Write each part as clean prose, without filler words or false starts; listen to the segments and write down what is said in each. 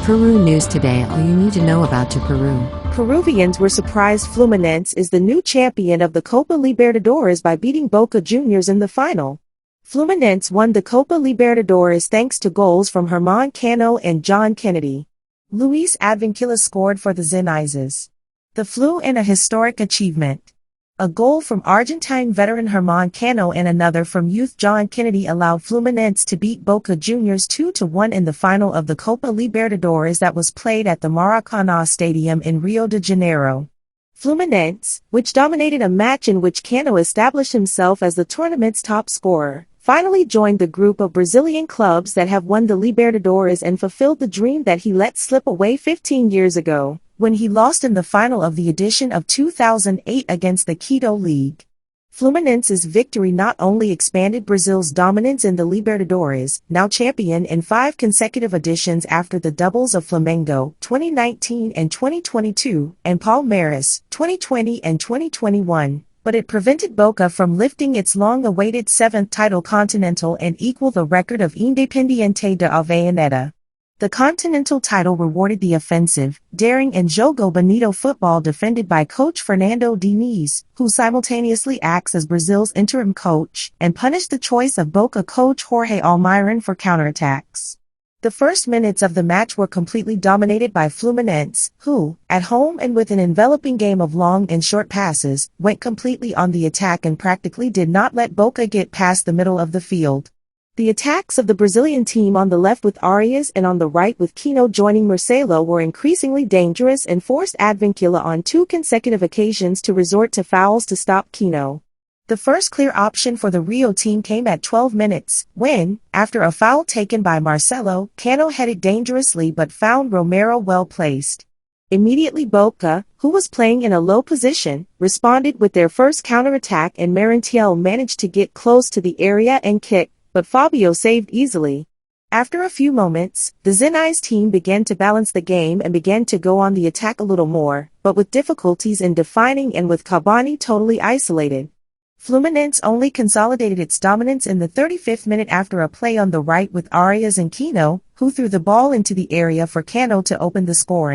Peru news today. All you need to know about Peru. Peruvians were surprised Fluminense is the new champion of the Copa Libertadores by beating Boca Juniors in the final. Fluminense won the Copa Libertadores thanks to goals from Germán Cano and John Kennedy. Luis Advíncula scored for the xeneizes. The Flu in a historic achievement. A goal from Argentine veteran Germán Cano and another from youth John Kennedy allowed Fluminense to beat Boca Juniors 2-1 in the final of the Copa Libertadores that was played at the Maracanã Stadium in Rio de Janeiro. Fluminense, which dominated a match in which Cano established himself as the tournament's top scorer, finally joined the group of Brazilian clubs that have won the Libertadores and fulfilled the dream that he let slip away 15 years ago, when he lost in the final of the edition of 2008 against the Quito League. Fluminense's victory not only expanded Brazil's dominance in the Libertadores, now champion in 5 consecutive editions after the doubles of Flamengo 2019 and 2022, and Palmeiras 2020 and 2021, but it prevented Boca from lifting its long-awaited 7th title continental and equal the record of Independiente de Avellaneda. The Continental title rewarded the offensive, daring and jogo bonito football defended by coach Fernando Diniz, who simultaneously acts as Brazil's interim coach, and punished the choice of Boca coach Jorge Almiron for counterattacks. The first minutes of the match were completely dominated by Fluminense, who, at home and with an enveloping game of long and short passes, went completely on the attack and practically did not let Boca get past the middle of the field. The attacks of the Brazilian team on the left with Arias and on the right with Cano joining Marcelo were increasingly dangerous and forced Advíncula on 2 consecutive occasions to resort to fouls to stop Cano. The first clear option for the Rio team came at 12 minutes, when, after a foul taken by Marcelo, Cano headed dangerously but found Romero well placed. Immediately Boca, who was playing in a low position, responded with their first counterattack and Merentiel managed to get close to the area and kick, but Fabio saved easily. After a few moments, the xeneizes team began to balance the game and began to go on the attack a little more, but with difficulties in defining and with Cavani totally isolated. Fluminense only consolidated its dominance in the 35th minute after a play on the right with Arias and Cano, who threw the ball into the area for Cano to open the score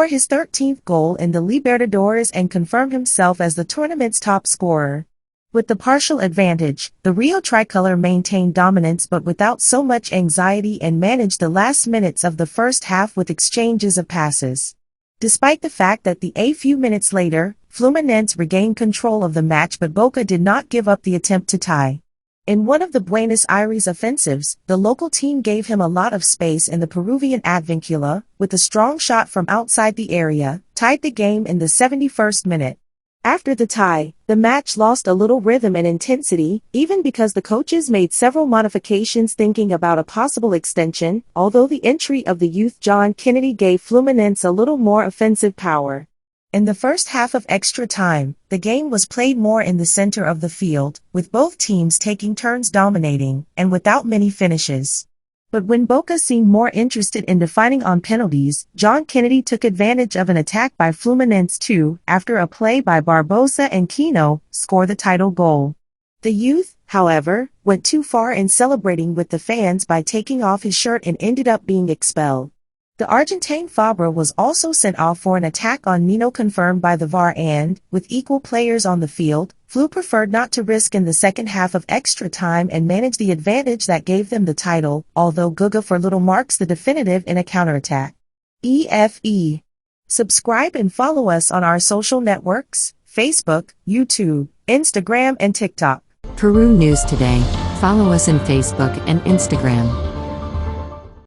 his 13th goal in the Libertadores and confirm himself as the tournament's top scorer. With the partial advantage, the Rio tricolor maintained dominance but without so much anxiety and managed the last minutes of the first half with exchanges of passes. Despite the fact that a few minutes later, Fluminense regained control of the match but Boca did not give up the attempt to tie. In one of the Buenos Aires offensives, the local team gave him a lot of space and the Peruvian Advíncula, with a strong shot from outside the area, tied the game in the 71st minute. After the tie, the match lost a little rhythm and intensity, even because the coaches made several modifications thinking about a possible extension, although the entry of the youth John Kennedy gave Fluminense a little more offensive power. In the first half of extra time, the game was played more in the center of the field, with both teams taking turns dominating, and without many finishes. But when Boca seemed more interested in defining on penalties, John Kennedy took advantage of an attack by Fluminense to, after a play by Barbosa and Cano, score the title goal. The youth, however, went too far in celebrating with the fans by taking off his shirt and ended up being expelled. The Argentine Fabra was also sent off for an attack on Nino confirmed by the VAR and, with equal players on the field, Flu preferred not to risk in the second half of extra time and managed the advantage that gave them the title, although Guga for little marks the definitive in a counterattack. EFE. Subscribe and follow us on our social networks, Facebook, YouTube, Instagram and TikTok. Peru news today. Follow us on Facebook and Instagram.